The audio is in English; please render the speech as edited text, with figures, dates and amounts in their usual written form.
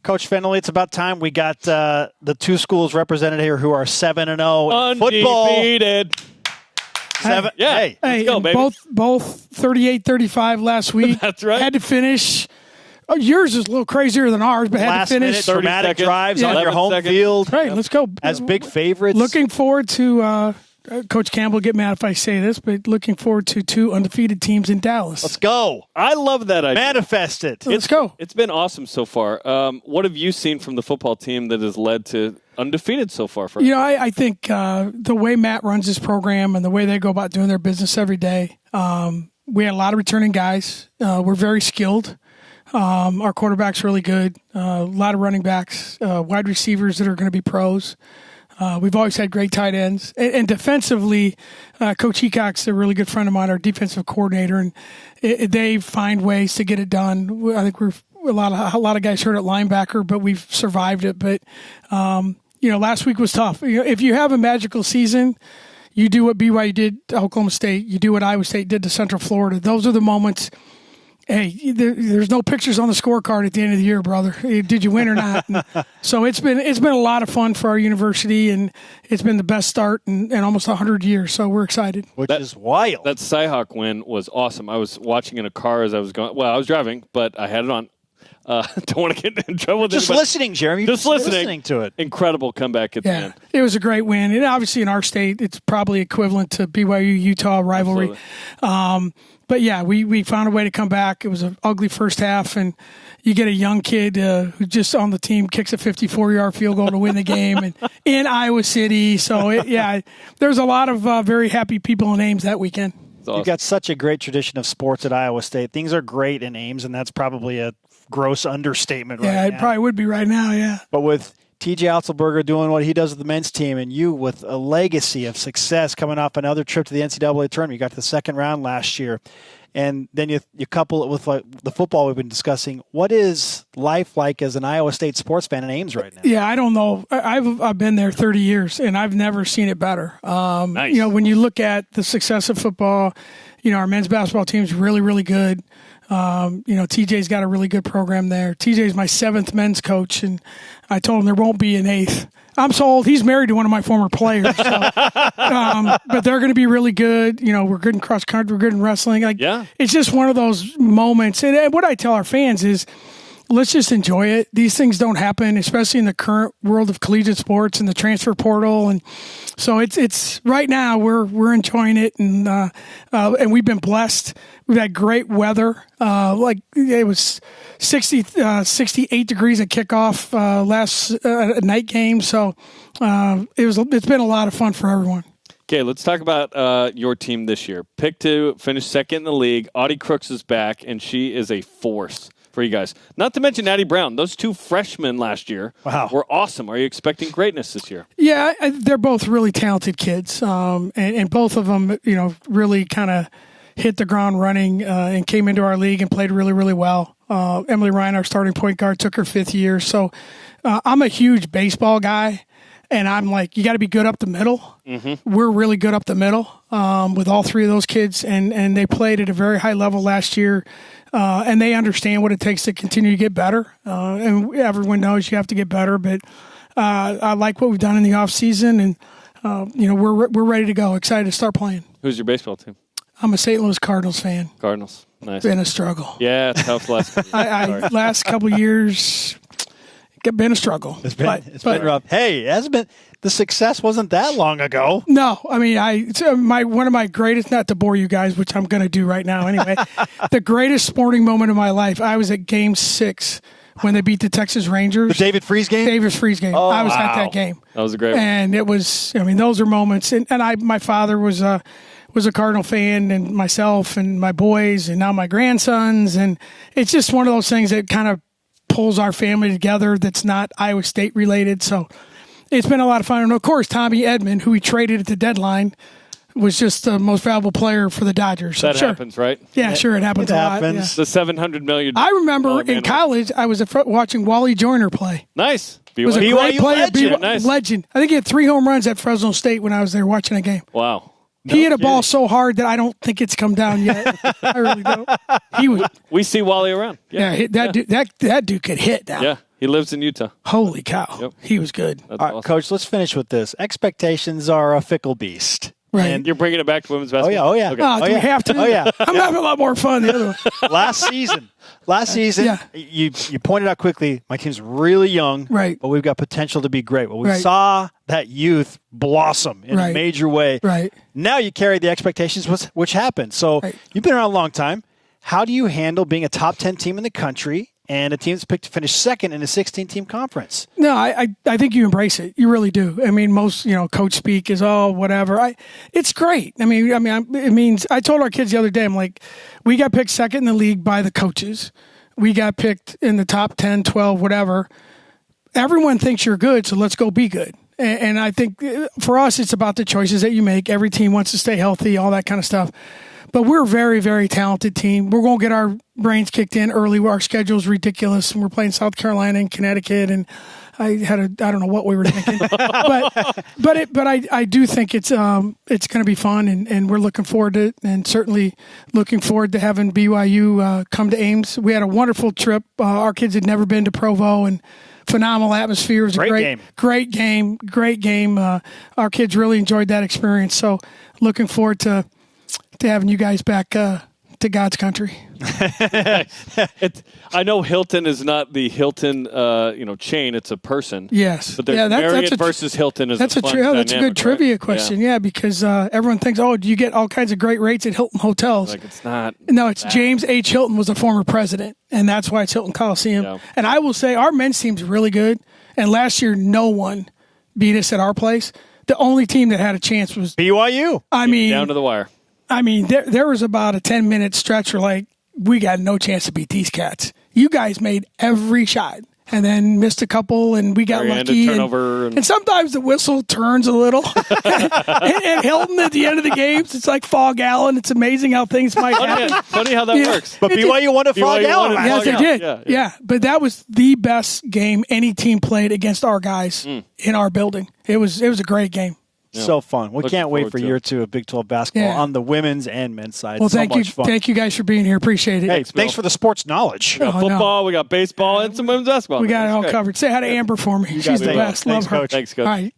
Coach Fennelly, it's about time we got the two schools represented here who are 7-0 in football. Undefeated. Hey, Hey, let's go, baby. Both 38-35 last week. That's right. Had to finish. Oh, yours is a little crazier than ours, but had last to finish. minute dramatic seconds. drives on 11 your home seconds. field. Right, let's go. As big favorites. Looking forward to Coach Campbell, get mad if I say this, but looking forward to 2 undefeated teams in Dallas. Let's go. I love that idea. Manifest it. Let's go. It's been awesome so far. What have you seen from the football team that has led to undefeated so far? For I think the way Matt runs his program and the way they go about doing their business every day, we had a lot of returning guys. We're very skilled. Our quarterback's really good. A lot of running backs, wide receivers that are going to be pros. We've always had great tight ends. And defensively, Coach Heacock's a really good friend of mine, our defensive coordinator, and they find ways to get it done. I think we're a lot of guys hurt at linebacker, but we've survived it. But, last week was tough. If you have a magical season, you do what BYU did to Oklahoma State. You do what Iowa State did to Central Florida. Those are the moments. Hey, there's no pictures on the scorecard at the end of the year, brother. Did you win or not? So it's been a lot of fun for our university, and it's been the best start in almost 100 years. So we're excited. Which is wild. That Cyhawk win was awesome. I was watching in a car as I was going. Well, I was driving, but I had it on. Don't want to get in trouble with just anybody. Listening, Jeremy. Just listening to it. Incredible comeback at the end. It was a great win. And obviously in our state, it's probably equivalent to BYU-Utah rivalry. But, yeah, we found a way to come back. It was an ugly first half, and you get a young kid who just on the team kicks a 54-yard field goal to win the game and in Iowa City. So, there's a lot of very happy people in Ames that weekend. Awesome. You've got such a great tradition of sports at Iowa State. Things are great in Ames, and that's probably a gross understatement right now. Yeah, it probably would be right now, yeah. But with TJ Otzelberger doing what he does with the men's team, and you with a legacy of success coming off another trip to the NCAA tournament. You got to the second round last year. And then you couple it with the football we've been discussing. What is life like as an Iowa State sports fan in Ames right now? Yeah, I don't know. I've been there 30 years, and I've never seen it better. Nice. When you look at the success of football, our men's basketball team's really, really good. TJ's got a really good program there. TJ's my 7th men's coach, and I told him there won't be an 8th. I'm sold. He's married to one of my former players. So, but they're going to be really good. We're good in cross country. We're good in wrestling. It's just one of those moments. And what I tell our fans is, let's just enjoy it. These things don't happen, especially in the current world of collegiate sports and the transfer portal. And so it's right now we're enjoying it, and we've been blessed. We've had great weather. It was 68 degrees at kickoff last night game. So it's been a lot of fun for everyone. Okay, let's talk about your team this year. Picked to finish second in the league. Audi Crooks is back, and she is a force for you guys. Not to mention Addy Brown. Those 2 freshmen last year were awesome. Are you expecting greatness this year? Yeah, they're both really talented kids, and both of them, really kind of hit the ground running and came into our league and played really, really well. Emily Ryan, our starting point guard, took her 5th year. So I'm a huge baseball guy, and I'm like, you got to be good up the middle. Mm-hmm. We're really good up the middle with all 3 of those kids, and they played at a very high level last year. And they understand what it takes to continue to get better. And everyone knows you have to get better, but I like what we've done in the off season, and we're ready to go. Excited to start playing. Who's your baseball team? I'm a St. Louis Cardinals fan. Cardinals. Nice. Been a struggle. Yeah, tough last couple years. Last couple of years, it's been a struggle. It's been rough. Hey, it hasn't been. The success wasn't that long ago. No, I mean, one of my greatest, not to bore you guys, which I'm going to do right now anyway, the greatest sporting moment of my life, I was at Game 6 when they beat the Texas Rangers. The David Freese game? David Freese game. Oh, I was at that game. That was a great one. And it was, those are moments. And my father was a Cardinal fan, and myself and my boys and now my grandsons. And it's just one of those things that kind of pulls our family together that's not Iowa State related. So it's been a lot of fun. And, of course, Tommy Edman, who we traded at the deadline, was just the most valuable player for the Dodgers. So that happens, right? Yeah, sure, it happens a lot. Yeah. The $700 million. I remember in college, I was watching Wally Joyner play. Nice. He was a great player, legend. Nice. Legend. I think he had 3 home runs at Fresno State when I was there watching a game. Wow. He hit a ball so hard that I don't think it's come down yet. I really don't. We see Wally around. Yeah, that dude could hit now. Yeah. He lives in Utah. Holy cow. Yep. He was good. That's All right, awesome. Coach, let's finish with this. Expectations are a fickle beast. Right. And you're bringing it back to women's basketball? Oh, yeah. Okay. Oh, do we have to? Oh, yeah. I'm having a lot more fun the other way. Last season, Yeah. you pointed out quickly, my team's really young, Right. but we've got potential to be great. Well, we Right. saw that youth blossom in a Right. major way. Right. Now you carry the expectations, which happened. So Right. you've been around a long time. How do you handle being a top 10 team in the country and a team that's picked to finish second in a 16-team conference? No, I think you embrace it. You really do. I mean, most, coach speak is, whatever. It's great. I mean, it means, I told our kids the other day, I'm like, we got picked second in the league by the coaches. We got picked in the top 10, 12, whatever. Everyone thinks you're good, so let's go be good. And I think for us, it's about the choices that you make. Every team wants to stay healthy, all that kind of stuff. But we're a very, very talented team. We're going to get our brains kicked in early. Our schedule's ridiculous. And we're playing South Carolina and Connecticut. And I don't know what we were thinking. but I do think it's going to be fun. And we're looking forward to it. And certainly looking forward to having BYU come to Ames. We had a wonderful trip. Our kids had never been to Provo. And phenomenal atmosphere. It was a great game. Our kids really enjoyed that experience. So looking forward to having you guys back to God's country. I know Hilton is not the Hilton, chain. It's a person. Yes, but Marriott versus Hilton is that's a good trivia question. Yeah, because everyone thinks, do you get all kinds of great rates at Hilton hotels? Like it's not. No, it's that. James H. Hilton was a former president, and that's why it's Hilton Coliseum. Yeah. And I will say our men's team's really good. And last year, no one beat us at our place. The only team that had a chance was BYU. I mean, down to the wire. I mean, there was about a 10-minute stretch where, like, we got no chance to beat these cats. You guys made every shot and then missed a couple, and we got lucky. And sometimes the whistle turns a little. and Hilton at the end of the games, it's like Fog Allen. It's amazing how things might happen. Funny how that works. But BYU won at Fog Allen. Yes, they did. Yeah, but that was the best game any team played against our guys in our building. It was a great game. Yeah. So fun. We can't wait for year 2 of Big 12 basketball on the women's and men's side. Well, thank you. Thank you guys for being here. Appreciate it. Hey, thanks for the sports knowledge. We got football, we got baseball, and some women's basketball. We got it all covered. Say hi to Amber for me. She's the best. Thanks, Love her. Thanks, Coach. All right.